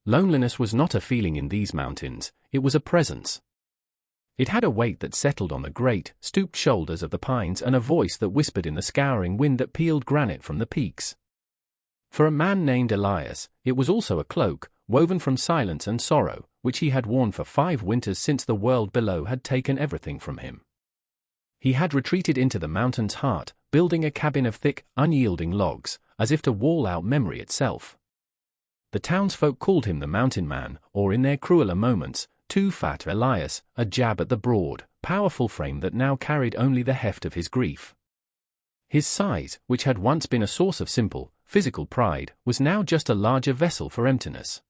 Loneliness was not a feeling in these mountains, it was a presence. It had a weight that settled on the great, stooped shoulders of the pines and a voice that whispered in the scouring wind that peeled granite from the peaks. For a man named Elias, it was also a cloak, woven from silence and sorrow, which he had worn for 5 winters since the world below had taken everything from him. He had retreated into the mountain's heart, building a cabin of thick, unyielding logs, as if to wall out memory itself. The townsfolk called him the Mountain Man, or in their crueler moments, Too Fat Elias, a jab at the broad, powerful frame that now carried only the heft of his grief. His size, which had once been a source of simple, physical pride, was now just a larger vessel for emptiness.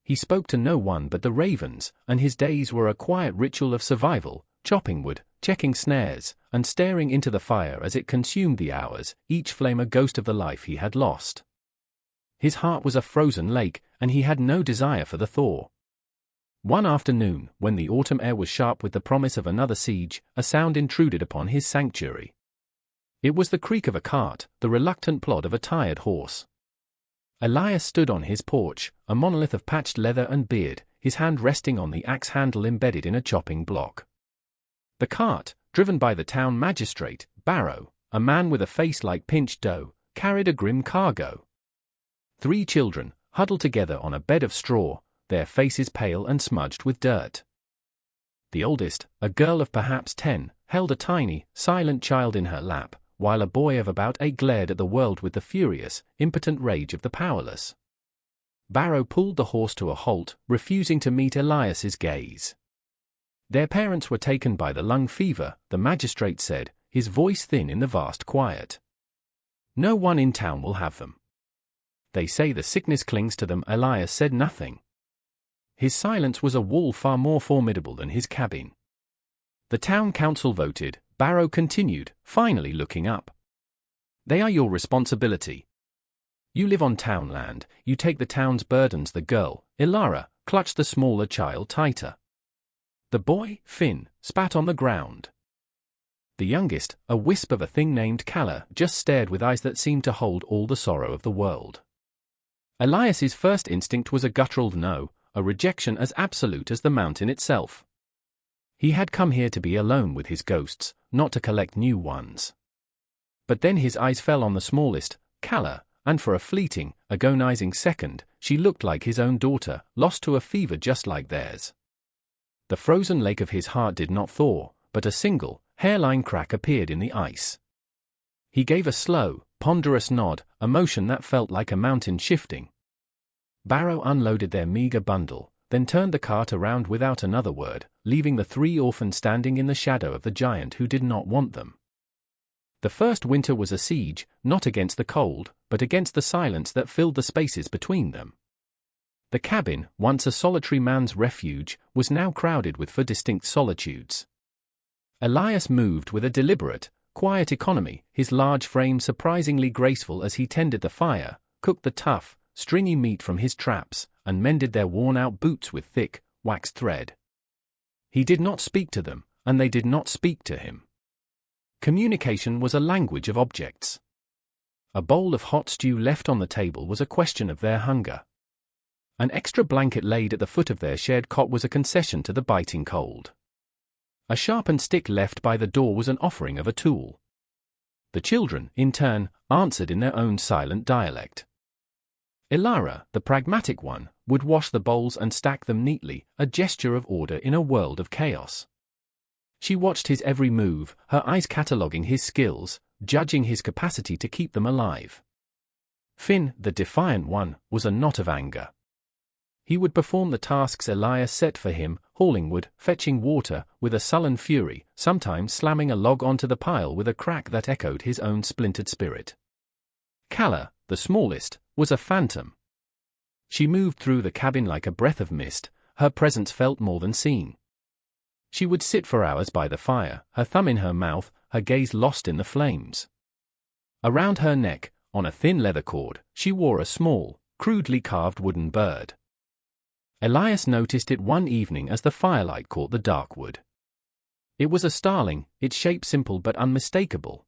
He spoke to no one but the ravens, and his days were a quiet ritual of survival, chopping wood, checking snares, and staring into the fire as it consumed the hours, each flame a ghost of the life he had lost. His heart was a frozen lake, and he had no desire for the thaw. One afternoon, when the autumn air was sharp with the promise of another siege, a sound intruded upon his sanctuary. It was the creak of a cart, the reluctant plod of a tired horse. Elias stood on his porch, a monolith of patched leather and beard, his hand resting on the axe handle embedded in a chopping block. The cart, driven by the town magistrate, Barrow, a man with a face like pinched dough, carried a grim cargo. 3 children, huddled together on a bed of straw, their faces pale and smudged with dirt. The oldest, a girl of perhaps 10, held a tiny, silent child in her lap, while a boy of about 8 glared at the world with the furious, impotent rage of the powerless. Barrow pulled the horse to a halt, refusing to meet Elias's gaze. Their parents were taken by the lung fever, the magistrate said, his voice thin in the vast quiet. No one in town will have them. They say the sickness clings to them. Elias said nothing. His silence was a wall far more formidable than his cabin. The town council voted, Barrow continued, finally looking up. They are your responsibility. You live on town land, you take the town's burdens. The girl, Ilara, clutched the smaller child tighter. The boy, Finn, spat on the ground. The youngest, a wisp of a thing named Calla, just stared with eyes that seemed to hold all the sorrow of the world. Elias's first instinct was a guttural no, a rejection as absolute as the mountain itself. He had come here to be alone with his ghosts, not to collect new ones. But then his eyes fell on the smallest, Calla, and for a fleeting, agonizing second, she looked like his own daughter, lost to a fever just like theirs. The frozen lake of his heart did not thaw, but a single, hairline crack appeared in the ice. He gave a slow, ponderous nod, a motion that felt like a mountain shifting. Barrow unloaded their meager bundle, then turned the cart around without another word, leaving the 3 orphans standing in the shadow of the giant who did not want them. The first winter was a siege, not against the cold, but against the silence that filled the spaces between them. The cabin, once a solitary man's refuge, was now crowded with 4 distinct solitudes. Elias moved with a deliberate, quiet economy, his large frame surprisingly graceful as he tended the fire, cooked the tough, stringy meat from his traps, and mended their worn-out boots with thick, waxed thread. He did not speak to them, and they did not speak to him. Communication was a language of objects. A bowl of hot stew left on the table was a question of their hunger. An extra blanket laid at the foot of their shared cot was a concession to the biting cold. A sharpened stick left by the door was an offering of a tool. The children, in turn, answered in their own silent dialect. Ilara, the pragmatic one, would wash the bowls and stack them neatly, a gesture of order in a world of chaos. She watched his every move, her eyes cataloguing his skills, judging his capacity to keep them alive. Finn, the defiant one, was a knot of anger. He would perform the tasks Elias set for him, hauling wood, fetching water, with a sullen fury, sometimes slamming a log onto the pile with a crack that echoed his own splintered spirit. Calla, the smallest, was a phantom. She moved through the cabin like a breath of mist, her presence felt more than seen. She would sit for hours by the fire, her thumb in her mouth, her gaze lost in the flames. Around her neck, on a thin leather cord, she wore a small, crudely carved wooden bird. Elias noticed it one evening as the firelight caught the dark wood. It was a starling, its shape simple but unmistakable.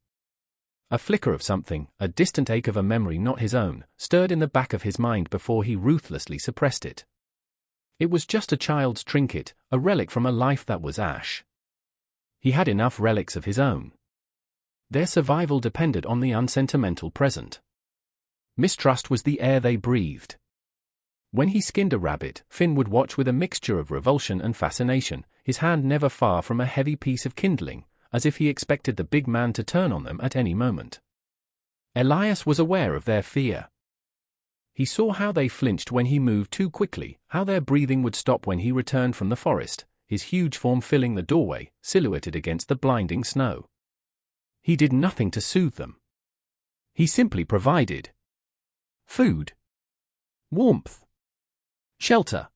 A flicker of something, a distant ache of a memory not his own, stirred in the back of his mind before he ruthlessly suppressed it. It was just a child's trinket, a relic from a life that was ash. He had enough relics of his own. Their survival depended on the unsentimental present. Mistrust was the air they breathed. When he skinned a rabbit, Finn would watch with a mixture of revulsion and fascination, his hand never far from a heavy piece of kindling, as if he expected the big man to turn on them at any moment. Elias was aware of their fear. He saw how they flinched when he moved too quickly, how their breathing would stop when he returned from the forest, his huge form filling the doorway, silhouetted against the blinding snow. He did nothing to soothe them. He simply provided food, warmth, shelter.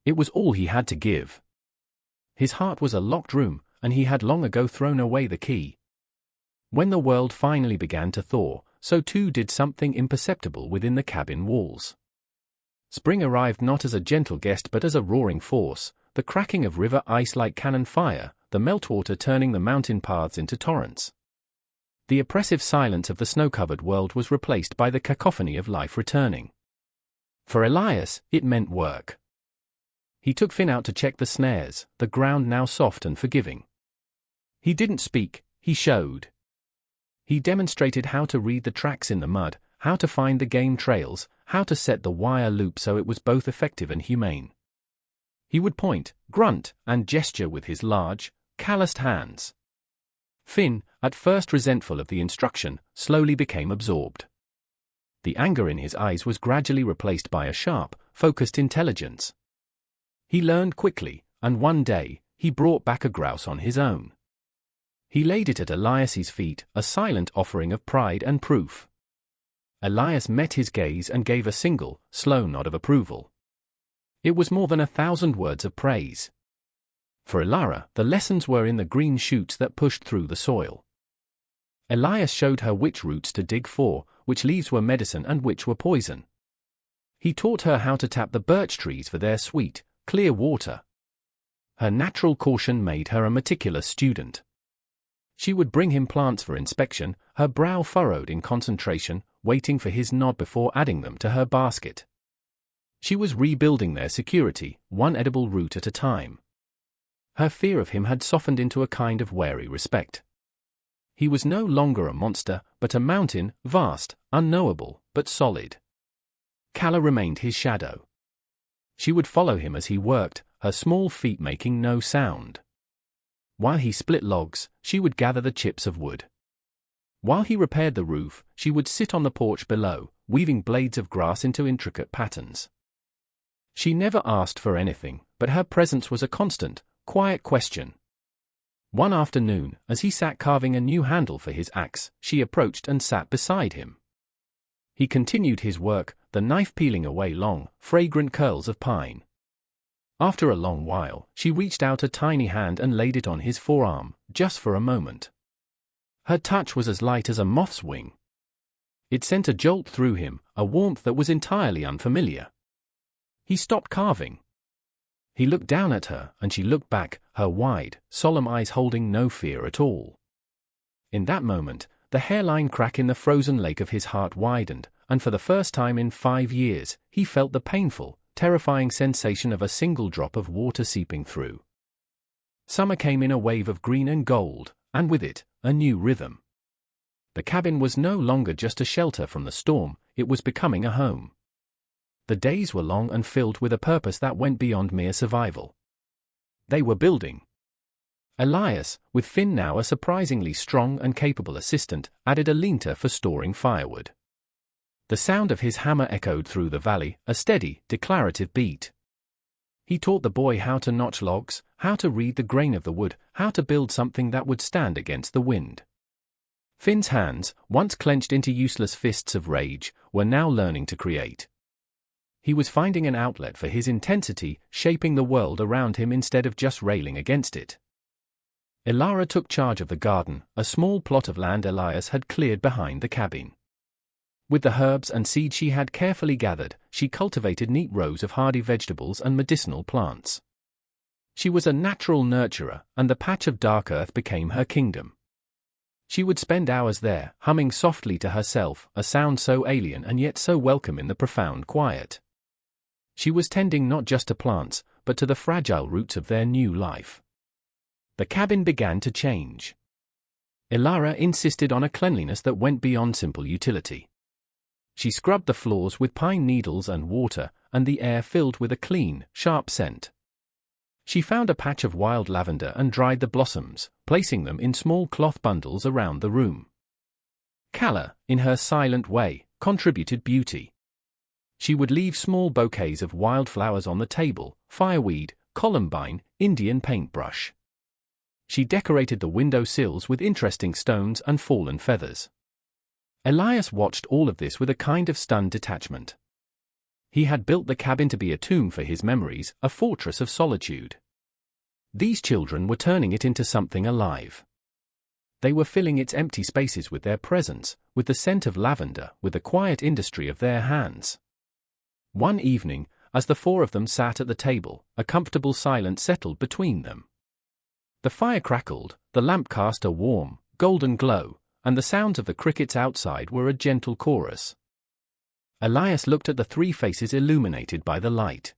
It was all he had to give. His heart was a locked room, and he had long ago thrown away the key. When the world finally began to thaw, so too did something imperceptible within the cabin walls. Spring arrived not as a gentle guest but as a roaring force, the cracking of river ice like cannon fire, the meltwater turning the mountain paths into torrents. The oppressive silence of the snow-covered world was replaced by the cacophony of life returning. For Elias, it meant work. He took Finn out to check the snares, the ground now soft and forgiving. He didn't speak, he showed. He demonstrated how to read the tracks in the mud, how to find the game trails, how to set the wire loop so it was both effective and humane. He would point, grunt, and gesture with his large, calloused hands. Finn, at first resentful of the instruction, slowly became absorbed. The anger in his eyes was gradually replaced by a sharp, focused intelligence. He learned quickly, and one day, he brought back a grouse on his own. He laid it at Elias's feet, a silent offering of pride and proof. Elias met his gaze and gave a single, slow nod of approval. It was more than 1,000 words of praise. For Elara, the lessons were in the green shoots that pushed through the soil. Elias showed her which roots to dig for, which leaves were medicine and which were poison. He taught her how to tap the birch trees for their sweet, clear water. Her natural caution made her a meticulous student. She would bring him plants for inspection, her brow furrowed in concentration, waiting for his nod before adding them to her basket. She was rebuilding their security, one edible root at a time. Her fear of him had softened into a kind of wary respect. He was no longer a monster, but a mountain, vast, unknowable, but solid. Calla remained his shadow. She would follow him as he worked, her small feet making no sound. While he split logs, she would gather the chips of wood. While he repaired the roof, she would sit on the porch below, weaving blades of grass into intricate patterns. She never asked for anything, but her presence was a constant, quiet question. One afternoon, as he sat carving a new handle for his axe, she approached and sat beside him. He continued his work, the knife peeling away long, fragrant curls of pine. After a long while, she reached out a tiny hand and laid it on his forearm, just for a moment. Her touch was as light as a moth's wing. It sent a jolt through him, a warmth that was entirely unfamiliar. He stopped carving. He looked down at her, and she looked back, her wide, solemn eyes holding no fear at all. In that moment, the hairline crack in the frozen lake of his heart widened, and for the first time in 5 years, he felt the painful, terrifying sensation of a single drop of water seeping through. Summer came in a wave of green and gold, and with it, a new rhythm. The cabin was no longer just a shelter from the storm, it was becoming a home. The days were long and filled with a purpose that went beyond mere survival. They were building. Elias, with Finn now a surprisingly strong and capable assistant, added a linter for storing firewood. The sound of his hammer echoed through the valley, a steady, declarative beat. He taught the boy how to notch logs, how to read the grain of the wood, how to build something that would stand against the wind. Finn's hands, once clenched into useless fists of rage, were now learning to create. He was finding an outlet for his intensity, shaping the world around him instead of just railing against it. Elara took charge of the garden, a small plot of land Elias had cleared behind the cabin. With the herbs and seeds she had carefully gathered, she cultivated neat rows of hardy vegetables and medicinal plants. She was a natural nurturer, and the patch of dark earth became her kingdom. She would spend hours there, humming softly to herself, a sound so alien and yet so welcome in the profound quiet. She was tending not just to plants, but to the fragile roots of their new life. The cabin began to change. Elara insisted on a cleanliness that went beyond simple utility. She scrubbed the floors with pine needles and water, and the air filled with a clean, sharp scent. She found a patch of wild lavender and dried the blossoms, placing them in small cloth bundles around the room. Calla, in her silent way, contributed beauty. She would leave small bouquets of wildflowers on the table, fireweed, columbine, Indian paintbrush. She decorated the window sills with interesting stones and fallen feathers. Elias watched all of this with a kind of stunned detachment. He had built the cabin to be a tomb for his memories, a fortress of solitude. These children were turning it into something alive. They were filling its empty spaces with their presence, with the scent of lavender, with the quiet industry of their hands. One evening, as the four of them sat at the table, a comfortable silence settled between them. The fire crackled, the lamp cast a warm, golden glow, and the sounds of the crickets outside were a gentle chorus. Elias looked at the three faces illuminated by the light.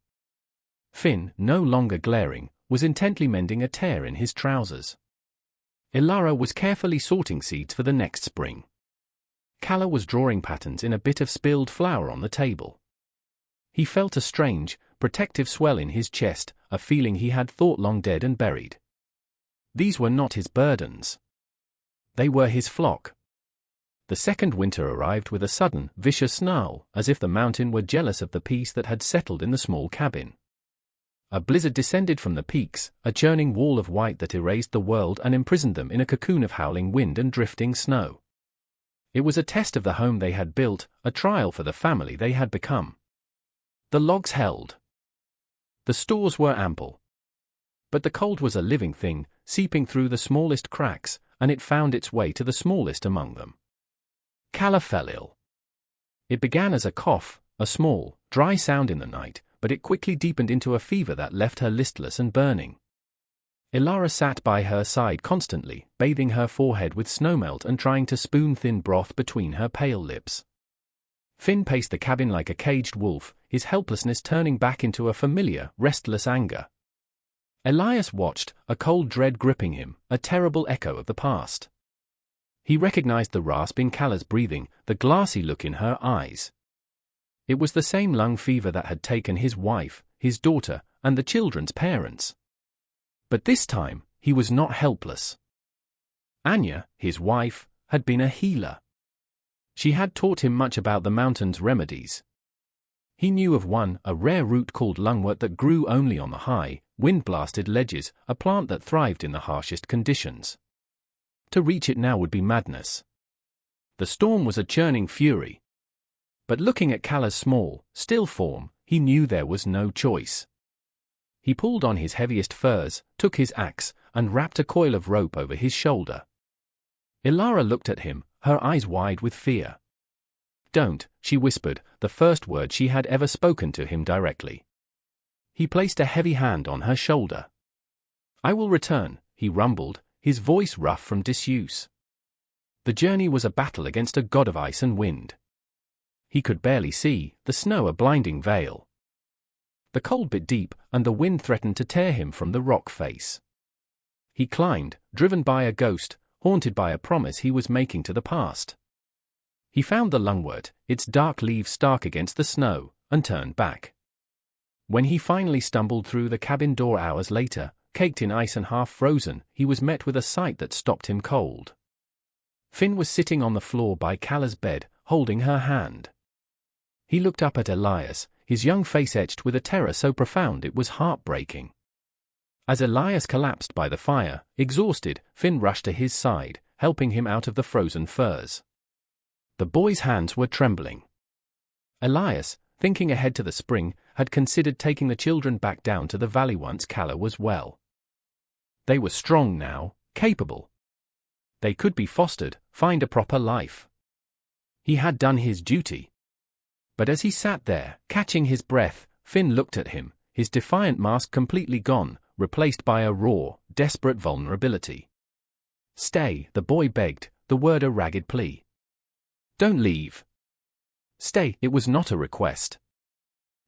Finn, no longer glaring, was intently mending a tear in his trousers. Elara was carefully sorting seeds for the next spring. Calla was drawing patterns in a bit of spilled flour on the table. He felt a strange, protective swell in his chest, a feeling he had thought long dead and buried. These were not his burdens. They were his flock. The second winter arrived with a sudden, vicious snarl, as if the mountain were jealous of the peace that had settled in the small cabin. A blizzard descended from the peaks, a churning wall of white that erased the world and imprisoned them in a cocoon of howling wind and drifting snow. It was a test of the home they had built, a trial for the family they had become. The logs held. The stores were ample. But the cold was a living thing, seeping through the smallest cracks, and it found its way to the smallest among them. Calla fell ill. It began as a cough, a small, dry sound in the night, but it quickly deepened into a fever that left her listless and burning. Elara sat by her side constantly, bathing her forehead with snowmelt and trying to spoon thin broth between her pale lips. Finn paced the cabin like a caged wolf, his helplessness turning back into a familiar, restless anger. Elias watched, a cold dread gripping him, a terrible echo of the past. He recognized the rasp in Calla's breathing, the glassy look in her eyes. It was the same lung fever that had taken his wife, his daughter, and the children's parents. But this time, he was not helpless. Anya, his wife, had been a healer. She had taught him much about the mountain's remedies. He knew of one, a rare root called lungwort that grew only on the high, wind-blasted ledges, a plant that thrived in the harshest conditions. To reach it now would be madness. The storm was a churning fury. But looking at Calla's small, still form, he knew there was no choice. He pulled on his heaviest furs, took his axe, and wrapped a coil of rope over his shoulder. Elara looked at him, her eyes wide with fear. "Don't," she whispered, the first word she had ever spoken to him directly. He placed a heavy hand on her shoulder. "I will return," he rumbled, his voice rough from disuse. The journey was a battle against a god of ice and wind. He could barely see, the snow a blinding veil. The cold bit deep, and the wind threatened to tear him from the rock face. He climbed, driven by a ghost, haunted by a promise he was making to the past. He found the lungwort, its dark leaves stark against the snow, and turned back. When he finally stumbled through the cabin door hours later, caked in ice and half frozen, he was met with a sight that stopped him cold. Finn was sitting on the floor by Calla's bed, holding her hand. He looked up at Elias, his young face etched with a terror so profound it was heartbreaking. As Elias collapsed by the fire, exhausted, Finn rushed to his side, helping him out of the frozen furs. The boy's hands were trembling. Elias, thinking ahead to the spring, had considered taking the children back down to the valley once Calla was well. They were strong now, capable. They could be fostered, find a proper life. He had done his duty. But as he sat there, catching his breath, Finn looked at him, his defiant mask completely gone, replaced by a raw, desperate vulnerability. "Stay," the boy begged, the word a ragged plea. "Don't leave. Stay." It was not a request.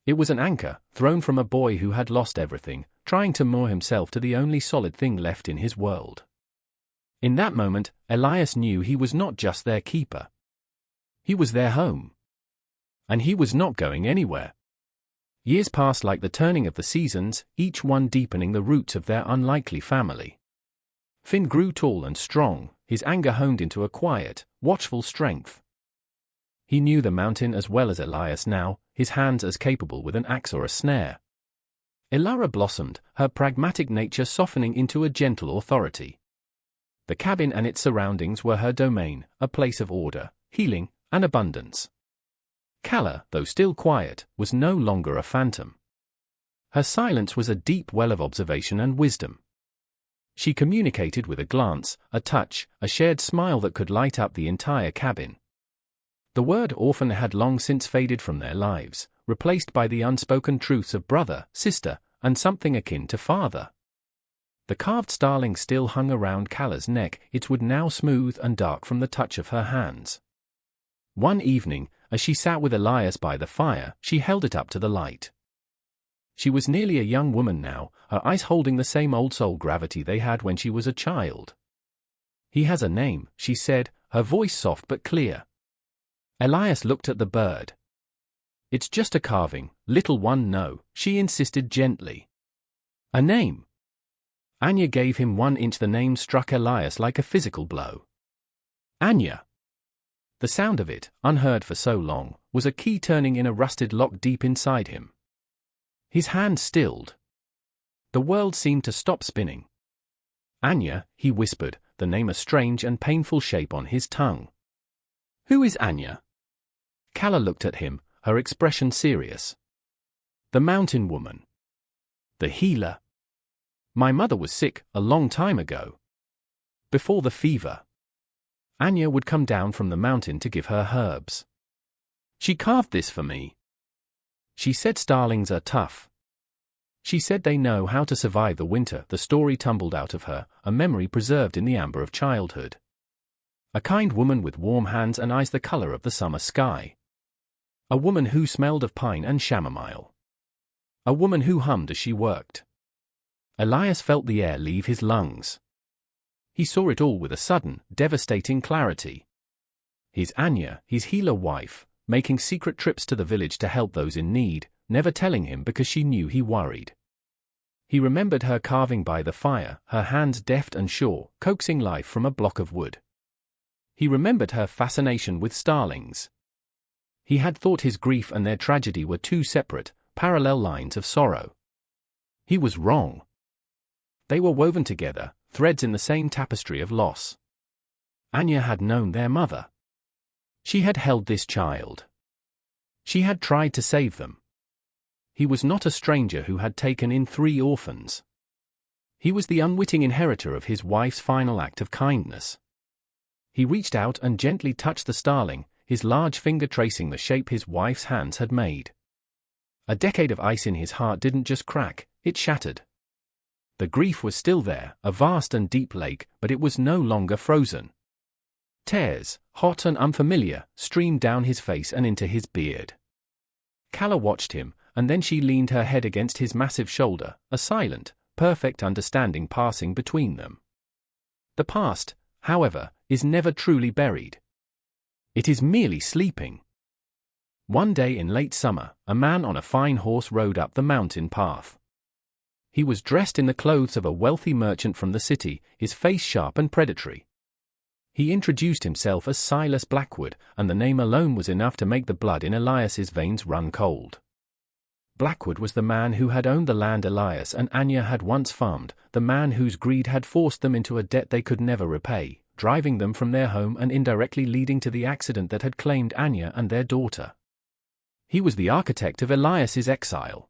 It was an anchor, thrown from a boy who had lost everything, trying to moor himself to the only solid thing left in his world. In that moment, Elias knew he was not just their keeper. He was their home. And he was not going anywhere. Years passed like the turning of the seasons, each one deepening the roots of their unlikely family. Finn grew tall and strong, his anger honed into a quiet, watchful strength. He knew the mountain as well as Elias now, his hands as capable with an axe or a snare. Ilara blossomed, her pragmatic nature softening into a gentle authority. The cabin and its surroundings were her domain, a place of order, healing, and abundance. Calla, though still quiet, was no longer a phantom. Her silence was a deep well of observation and wisdom. She communicated with a glance, a touch, a shared smile that could light up the entire cabin. The word orphan had long since faded from their lives, replaced by the unspoken truths of brother, sister, and something akin to father. The carved starling still hung around Calla's neck, its wood now smooth and dark from the touch of her hands. One evening, as she sat with Elias by the fire, she held it up to the light. She was nearly a young woman now, her eyes holding the same old soul gravity they had when she was a child. "He has a name," she said, her voice soft but clear. Elias looked at the bird. "It's just a carving, little one, no," she insisted gently. "A name." Anya gave him 1 inch. The name struck Elias like a physical blow. Anya. The sound of it, unheard for so long, was a key turning in a rusted lock deep inside him. His hand stilled. The world seemed to stop spinning. "Anya," he whispered, the name a strange and painful shape on his tongue. "Who is Anya?" Calla looked at him, her expression serious. "The mountain woman. The healer. My mother was sick, a long time ago. Before the fever. Anya would come down from the mountain to give her herbs. She carved this for me. She said starlings are tough. She said they know how to survive the winter." The story tumbled out of her, a memory preserved in the amber of childhood. A kind woman with warm hands and eyes the color of the summer sky. A woman who smelled of pine and chamomile. A woman who hummed as she worked. Elias felt the air leave his lungs. He saw it all with a sudden, devastating clarity. His Anya, his healer wife, making secret trips to the village to help those in need, never telling him because she knew he worried. He remembered her carving by the fire, her hands deft and sure, coaxing life from a block of wood. He remembered her fascination with starlings. He had thought his grief and their tragedy were two separate, parallel lines of sorrow. He was wrong. They were woven together, threads in the same tapestry of loss. Anya had known their mother. She had held this child. She had tried to save them. He was not a stranger who had taken in 3 orphans. He was the unwitting inheritor of his wife's final act of kindness. He reached out and gently touched the starling, his large finger tracing the shape his wife's hands had made. A decade of ice in his heart didn't just crack, it shattered. The grief was still there, a vast and deep lake, but it was no longer frozen. Tears, hot and unfamiliar, streamed down his face and into his beard. Calla watched him, and then she leaned her head against his massive shoulder, a silent, perfect understanding passing between them. The past, however, is never truly buried. It is merely sleeping. One day in late summer, a man on a fine horse rode up the mountain path. He was dressed in the clothes of a wealthy merchant from the city, his face sharp and predatory. He introduced himself as Silas Blackwood, and the name alone was enough to make the blood in Elias's veins run cold. Blackwood was the man who had owned the land Elias and Anya had once farmed, the man whose greed had forced them into a debt they could never repay, driving them from their home and indirectly leading to the accident that had claimed Anya and their daughter. He was the architect of Elias's exile.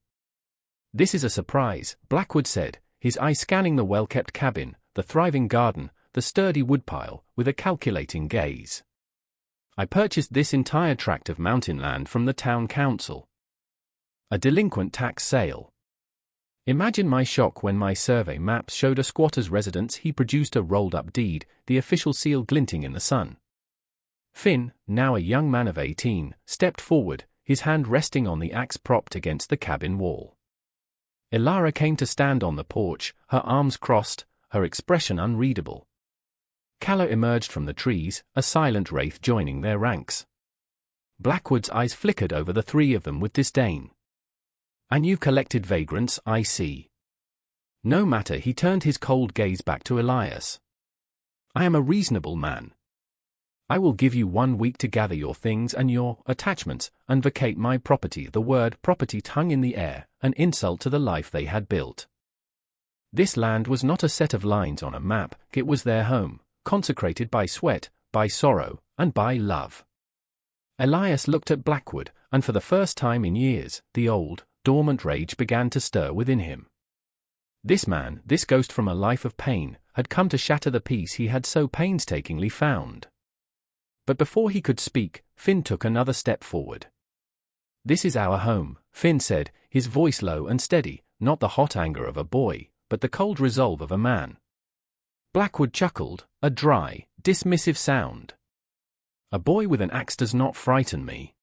"This is a surprise," Blackwood said, his eyes scanning the well-kept cabin, the thriving garden, the sturdy woodpile, with a calculating gaze. "I purchased this entire tract of mountain land from the town council. A delinquent tax sale. Imagine my shock when my survey maps showed a squatter's residence. He produced a rolled-up deed, the official seal glinting in the sun. Finn, now a young man of 18, stepped forward, his hand resting on the axe propped against the cabin wall. Elara came to stand on the porch, her arms crossed, her expression unreadable. Calla emerged from the trees, a silent wraith joining their ranks. Blackwood's eyes flickered over the three of them with disdain. "And you collected vagrants, I see." No matter, he turned his cold gaze back to Elias. "I am a reasonable man. I will give you 1 week to gather your things and your attachments, and vacate my property." The word property hung in the air, an insult to the life they had built. This land was not a set of lines on a map, it was their home, consecrated by sweat, by sorrow, and by love. Elias looked at Blackwood, and for the first time in years, the old, dormant rage began to stir within him. This man, this ghost from a life of pain, had come to shatter the peace he had so painstakingly found. But before he could speak, Finn took another step forward. "This is our home," Finn said, his voice low and steady, not the hot anger of a boy, but the cold resolve of a man. Blackwood chuckled, a dry, dismissive sound. "A boy with an axe does not frighten me.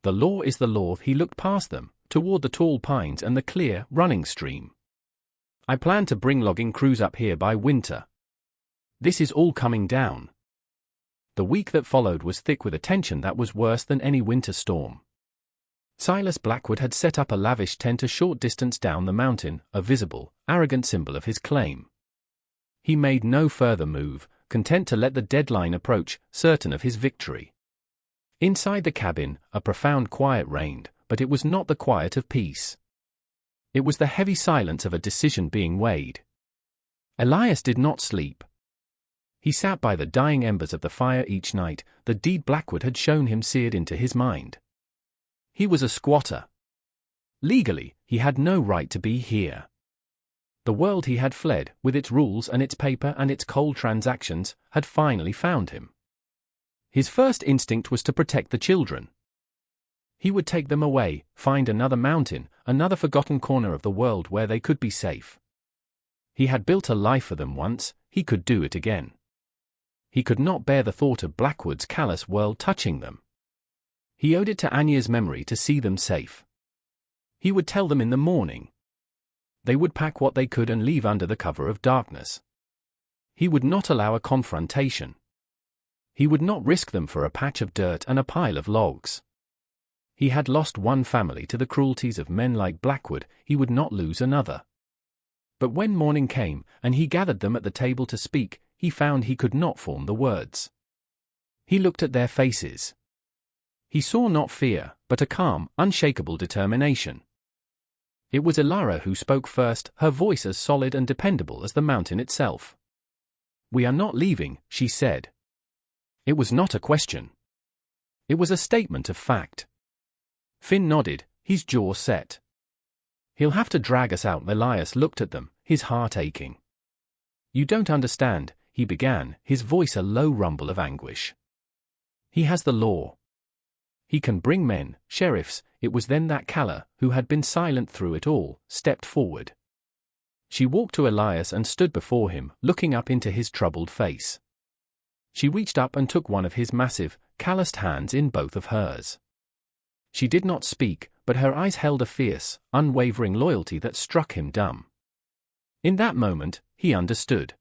The law is the law." He looked past them, toward the tall pines and the clear, running stream. "I plan to bring logging crews up here by winter. This is all coming down." The week that followed was thick with a tension that was worse than any winter storm. Silas Blackwood had set up a lavish tent a short distance down the mountain, a visible, arrogant symbol of his claim. He made no further move, content to let the deadline approach, certain of his victory. Inside the cabin, a profound quiet reigned, but it was not the quiet of peace. It was the heavy silence of a decision being weighed. Elias did not sleep. He sat by the dying embers of the fire each night, the deed Blackwood had shown him seared into his mind. He was a squatter. Legally, he had no right to be here. The world he had fled, with its rules and its paper and its cold transactions, had finally found him. His first instinct was to protect the children. He would take them away, find another mountain, another forgotten corner of the world where they could be safe. He had built a life for them once, he could do it again. He could not bear the thought of Blackwood's callous world touching them. He owed it to Anya's memory to see them safe. He would tell them in the morning. They would pack what they could and leave under the cover of darkness. He would not allow a confrontation. He would not risk them for a patch of dirt and a pile of logs. He had lost one family to the cruelties of men like Blackwood, he would not lose another. But when morning came, and he gathered them at the table to speak, he found he could not form the words. He looked at their faces. He saw not fear, but a calm, unshakable determination. It was Elara who spoke first, her voice as solid and dependable as the mountain itself. "We are not leaving," she said. It was not a question. It was a statement of fact. Finn nodded, his jaw set. "He'll have to drag us out." Elias looked at them, his heart aching. "You don't understand," he began, his voice a low rumble of anguish. "He has the law. He can bring men, sheriffs." It was then that Calla, who had been silent through it all, stepped forward. She walked to Elias and stood before him, looking up into his troubled face. She reached up and took one of his massive, calloused hands in both of hers. She did not speak, but her eyes held a fierce, unwavering loyalty that struck him dumb. In that moment, he understood.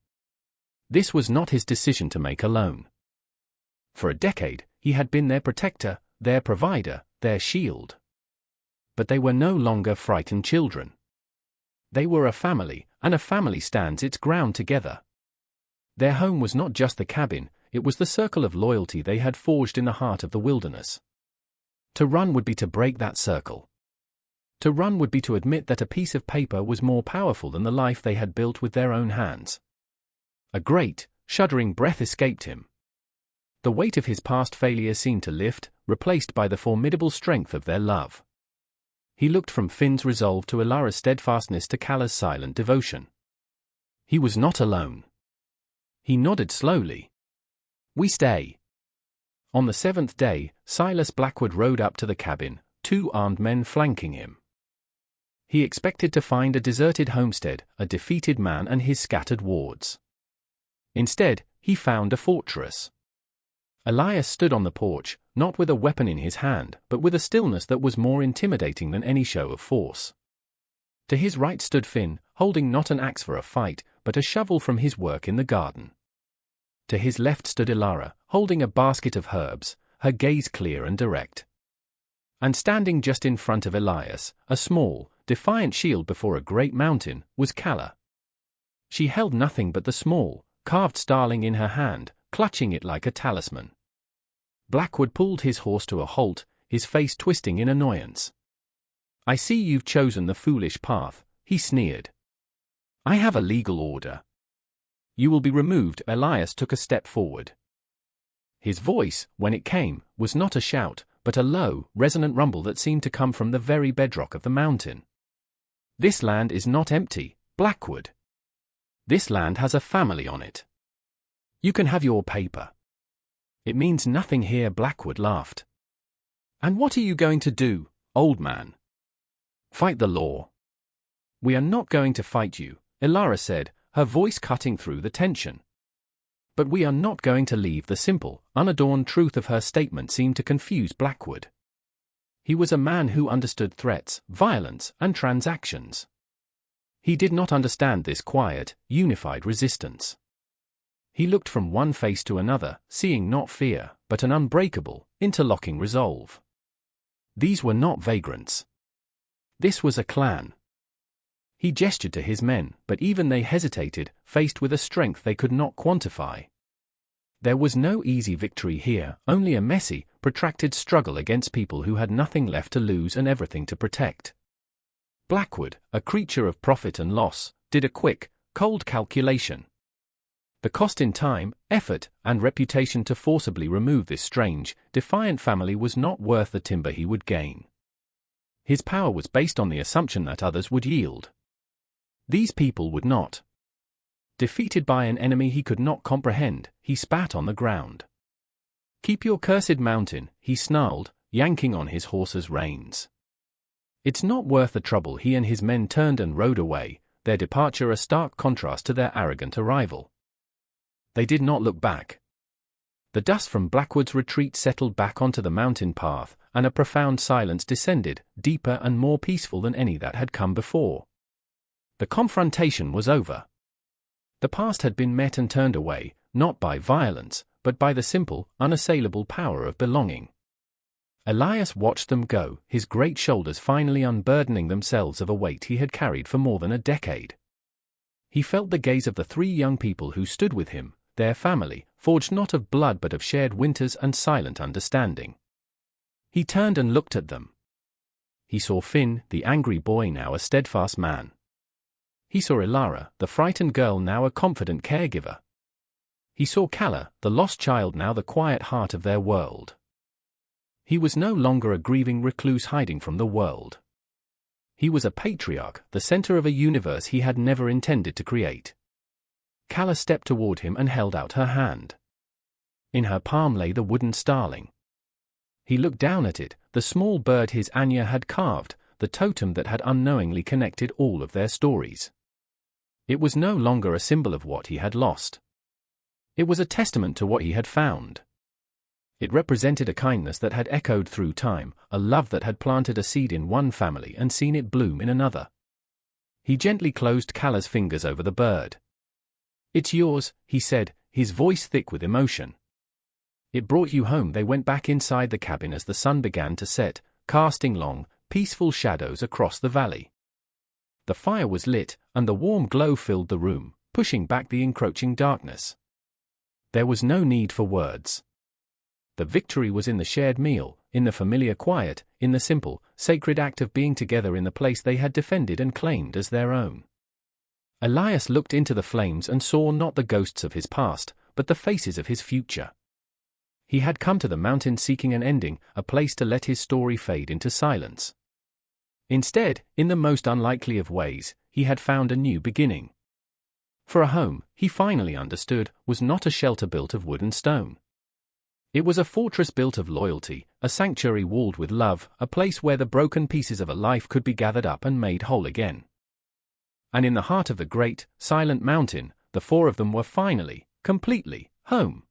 This was not his decision to make alone. For a decade, he had been their protector, their provider, their shield. But they were no longer frightened children. They were a family, and a family stands its ground together. Their home was not just the cabin, it was the circle of loyalty they had forged in the heart of the wilderness. To run would be to break that circle. To run would be to admit that a piece of paper was more powerful than the life they had built with their own hands. A great, shuddering breath escaped him. The weight of his past failure seemed to lift, replaced by the formidable strength of their love. He looked from Finn's resolve to Elara's steadfastness to Calla's silent devotion. He was not alone. He nodded slowly. "We stay." On the 7th day, Silas Blackwood rode up to the cabin, 2 armed men flanking him. He expected to find a deserted homestead, a defeated man and his scattered wards. Instead, he found a fortress. Elias stood on the porch, not with a weapon in his hand, but with a stillness that was more intimidating than any show of force. To his right stood Finn, holding not an axe for a fight, but a shovel from his work in the garden. To his left stood Ilara, holding a basket of herbs, her gaze clear and direct. And standing just in front of Elias, a small, defiant shield before a great mountain, was Calla. She held nothing but the small, carved starling in her hand, clutching it like a talisman. Blackwood pulled his horse to a halt, his face twisting in annoyance. "I see you've chosen the foolish path," he sneered. "I have a legal order. You will be removed." Elias took a step forward. His voice, when it came, was not a shout, but a low, resonant rumble that seemed to come from the very bedrock of the mountain. "This land is not empty, Blackwood. This land has a family on it. You can have your paper." "It means nothing here," Blackwood laughed. "And what are you going to do, old man?" "Fight the law." "We are not going to fight you," Ilara said, her voice cutting through the tension. But we are not going to leave. The simple, unadorned truth of her statement seemed to confuse Blackwood. He was a man who understood threats, violence, and transactions. He did not understand this quiet, unified resistance. He looked from one face to another, seeing not fear, but an unbreakable, interlocking resolve. These were not vagrants. This was a clan. He gestured to his men, but even they hesitated, faced with a strength they could not quantify. There was no easy victory here, only a messy, protracted struggle against people who had nothing left to lose and everything to protect. Blackwood, a creature of profit and loss, did a quick, cold calculation. The cost in time, effort, and reputation to forcibly remove this strange, defiant family was not worth the timber he would gain. His power was based on the assumption that others would yield. These people would not. Defeated by an enemy he could not comprehend, he spat on the ground. "Keep your cursed mountain," he snarled, yanking on his horse's reins. "It's not worth the trouble." He and his men turned and rode away, their departure a stark contrast to their arrogant arrival. They did not look back. The dust from Blackwood's retreat settled back onto the mountain path, and a profound silence descended, deeper and more peaceful than any that had come before. The confrontation was over. The past had been met and turned away, not by violence, but by the simple, unassailable power of belonging. Elias watched them go, his great shoulders finally unburdening themselves of a weight he had carried for more than a decade. He felt the gaze of the three young people who stood with him, their family, forged not of blood but of shared winters and silent understanding. He turned and looked at them. He saw Finn, the angry boy, now a steadfast man. He saw Ilara, the frightened girl, now a confident caregiver. He saw Calla, the lost child, now the quiet heart of their world. He was no longer a grieving recluse hiding from the world. He was a patriarch, the center of a universe he had never intended to create. Calla stepped toward him and held out her hand. In her palm lay the wooden starling. He looked down at it, the small bird his Anya had carved, the totem that had unknowingly connected all of their stories. It was no longer a symbol of what he had lost. It was a testament to what he had found. It represented a kindness that had echoed through time, a love that had planted a seed in one family and seen it bloom in another. He gently closed Calla's fingers over the bird. "It's yours," he said, his voice thick with emotion. "It brought you home." They went back inside the cabin as the sun began to set, casting long, peaceful shadows across the valley. The fire was lit, and the warm glow filled the room, pushing back the encroaching darkness. There was no need for words. The victory was in the shared meal, in the familiar quiet, in the simple, sacred act of being together in the place they had defended and claimed as their own. Elias looked into the flames and saw not the ghosts of his past, but the faces of his future. He had come to the mountain seeking an ending, a place to let his story fade into silence. Instead, in the most unlikely of ways, he had found a new beginning. For a home, he finally understood, was not a shelter built of wood and stone. It was a fortress built of loyalty, a sanctuary walled with love, a place where the broken pieces of a life could be gathered up and made whole again. And in the heart of the great, silent mountain, the four of them were finally, completely, home.